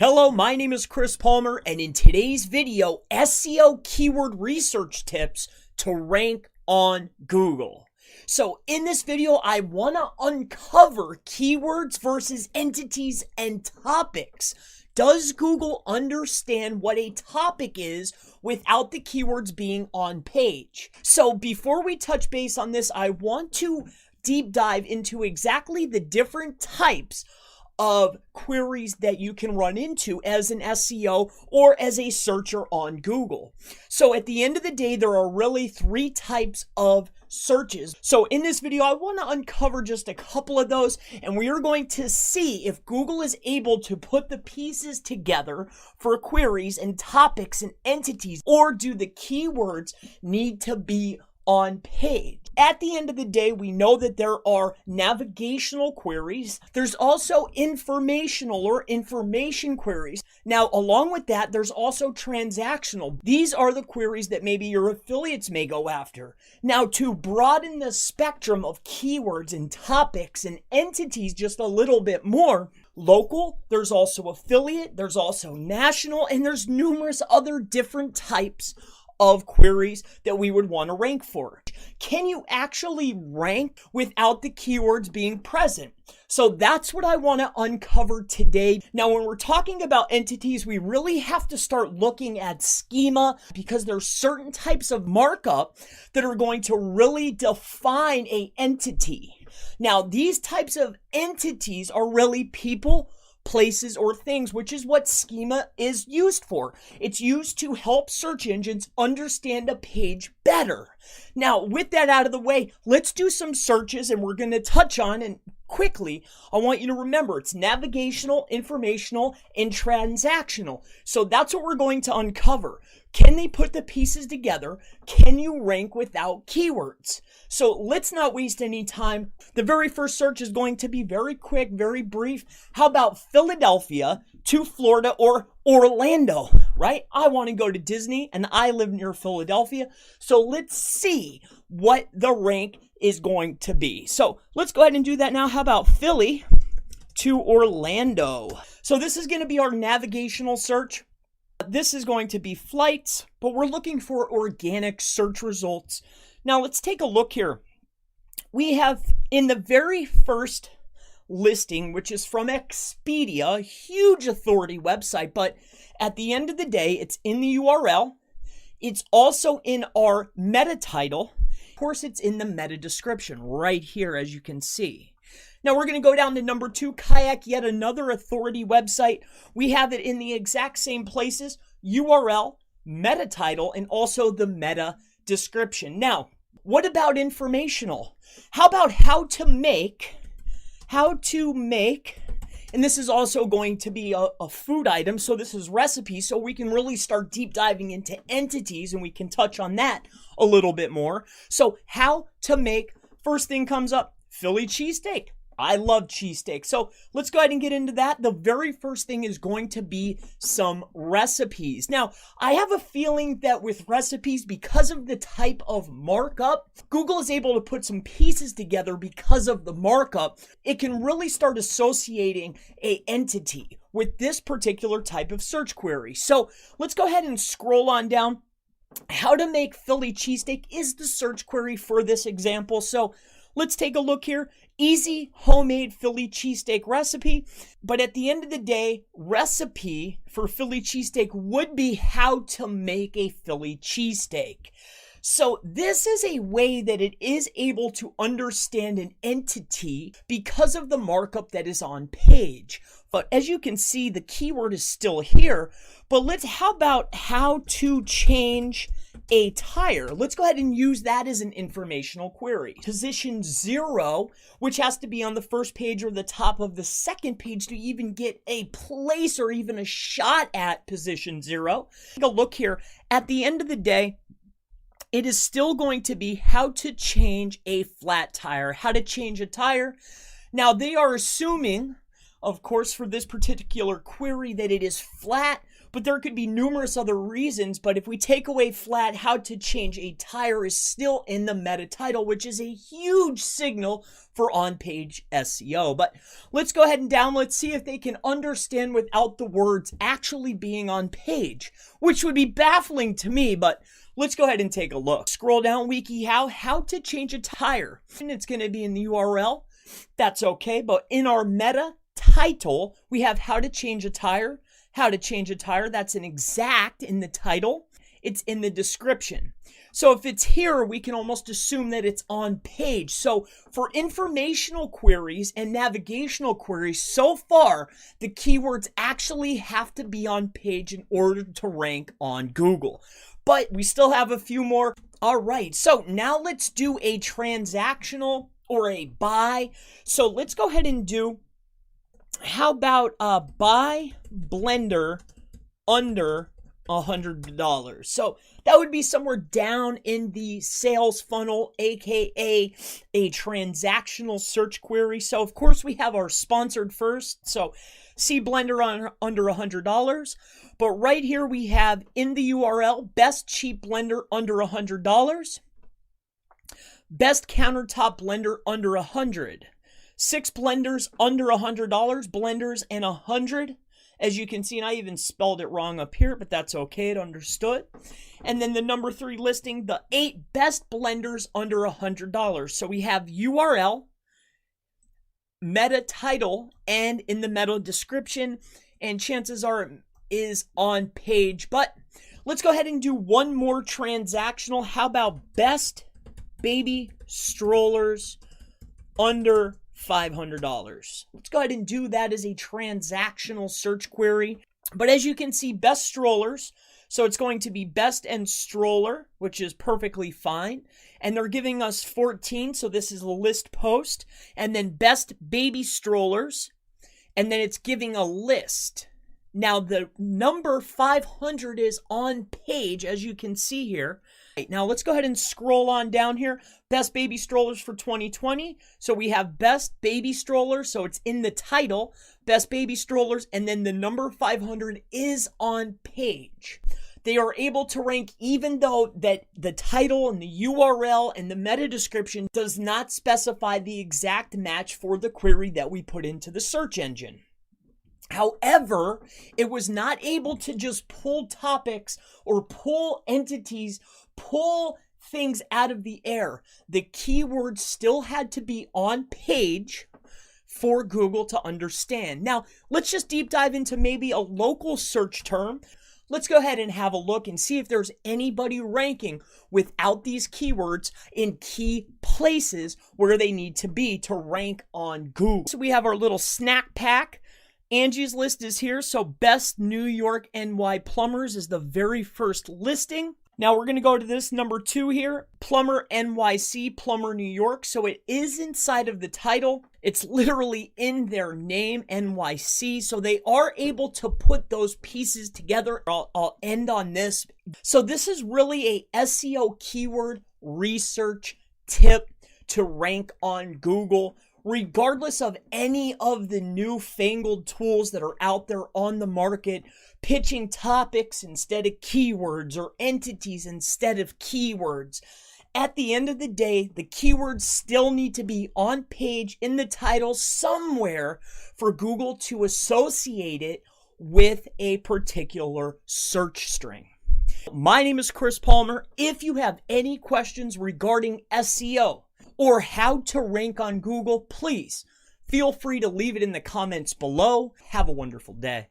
Hello, my name is Chris Palmer, and in today's video, SEO keyword research tips to rank on Google. So in this video, I want to uncover keywords versus entities and topics. Does Google understand what a topic is without the keywords being on page? So before we touch base on this, I want to deep dive into exactly the different types of queries that you can run into as an SEO or as a searcher on Google. So at the end of the day, there are really three types of searches. So in this video, I want to uncover just a couple of those, and we are going to see if Google is able to put the pieces together for queries and topics and entities, or do the keywords need to be on page. At the end of the day, we know that there are navigational queries. There's also informational or information queries. Now, along with that, there's also transactional. These are the queries that maybe your affiliates may go after. Now, to broaden the spectrum of keywords and topics and entities just a little bit more, local, there's also affiliate, there's also national, and there's numerous other different types of queries that we would want to rank for. Can you actually rank without the keywords being present? So that's what I want to uncover today. Now, when we're talking about entities, we really have to start looking at schema, because there's certain types of markup that are going to really define an entity. Now, these types of entities are really people, places, or things, which is what schema is used for. It's used to help search engines understand a page better. Now, with that out of the way, let's do some searches, and we're going to touch on, and quickly, I want you to remember it's navigational, informational, and transactional. So that's what we're going to uncover. Can they put the pieces together? Can you rank without keywords? So let's not waste any time. The very first search is going to be very quick, very brief. How about Philadelphia to Florida or Orlando, right? I want to go to Disney and I live near Philadelphia. So let's see what the rank is going to be. So let's go ahead and do that now. How about Philly to Orlando? So this is going to be our navigational search. This is going to be flights, but we're looking for organic search results. Now let's take a look here. We have in the very first listing, which is from Expedia, a huge authority website, but at the end of the day, it's in the URL. It's also in our meta title. Of course, it's in the meta description right here, as you can see. Now we're going to go down to number 2, Kayak, yet another authority website. We have it in the exact same places, URL, meta title, and also the meta description. Now, what about informational? How about how to make, and this is also going to be a food item, so this is recipes, so we can really start deep diving into entities, and we can touch on that a little bit more. So how to make, first thing comes up, Philly cheesesteak. I love cheesesteak. So let's go ahead and get into that. The very first thing is going to be some recipes. Now, I have a feeling that with recipes, because of the type of markup, Google is able to put some pieces together because of the markup. It can really start associating an entity with this particular type of search query. So let's go ahead and scroll on down. How to make Philly cheesesteak is the search query for this example. So let's take a look here. Easy homemade Philly cheesesteak recipe. But at the end of the day, recipe for Philly cheesesteak would be how to make a Philly cheesesteak. So this is a way that it is able to understand an entity because of the markup that is on page. But as you can see, the keyword is still here. But how about how to change a tire? Let's go ahead and use that as an informational query. Position 0, which has to be on the first page or the top of the second page to even get a place or even a shot at position 0. Take a look here. At the end of the day, it is still going to be how to change a flat tire, how to change a tire. Now they are assuming of course, for this particular query that it is flat, but there could be numerous other reasons. But if we take away flat, how to change a tire is still in the meta title, which is a huge signal for on-page SEO. But let's go ahead and let's see if they can understand without the words actually being on page, which would be baffling to me, but let's go ahead and take a look. Scroll down, WikiHow, how to change a tire. And it's going to be in the URL. That's okay, but in our meta title, we have how to change a tire. How to change a tire, that's an exact in the title. It's in the description. So if it's here, we can almost assume that it's on page. So for informational queries and navigational queries, so far, the keywords actually have to be on page in order to rank on Google. But we still have a few more. All right, so now let's do a transactional or a buy. So let's go ahead and do, how about buy blender under $100? So that would be somewhere down in the sales funnel, aka a transactional search query. So of course we have our sponsored first. So see blender on under $100. But right here we have in the URL, best cheap blender under $100. Best countertop blender under $100. 6 blenders under $100, blenders and 100. As you can see, and I even spelled it wrong up here, but that's okay, it understood. And then the number 3 listing, the 8 best blenders under $100. So we have URL, meta title, and in the meta description, and chances are it is on page. But let's go ahead and do one more transactional. How about best baby strollers under $500? Let's go ahead and do that as a transactional search query. But as you can see, best strollers, so it's going to be best and stroller, which is perfectly fine. And they're giving us 14, so this is a list post. And then best baby strollers, and then it's giving a list. Now the number 500 is on page, as you can see here. Now let's go ahead and scroll on down here. Best baby strollers for 2020. So we have best baby strollers. So it's in the title, best baby strollers. And then the number 500 is on page. They are able to rank even though that the title and the URL and the meta description does not specify the exact match for the query that we put into the search engine. However, it was not able to just pull topics or pull entities, pull things out of the air. The keywords still had to be on page for Google to understand. Now, let's just deep dive into maybe a local search term. Let's go ahead and have a look and see if there's anybody ranking without these keywords in key places where they need to be to rank on Google. So we have our little snack pack. Angie's list is here, so best New York NY plumbers is the very first listing. Now we're going to go to this number 2 here, plumber NYC, plumber New York. So it is inside of the title. It's literally in their name, NYC. So they are able to put those pieces together. I'll end on this. So this is really a SEO keyword research tip to rank on Google. Regardless of any of the newfangled tools that are out there on the market, pitching topics instead of keywords or entities instead of keywords. At the end of the day, the keywords still need to be on page in the title somewhere for Google to associate it with a particular search string. My name is Chris Palmer. If you have any questions regarding SEO, or how to rank on Google, please feel free to leave it in the comments below. Have a wonderful day.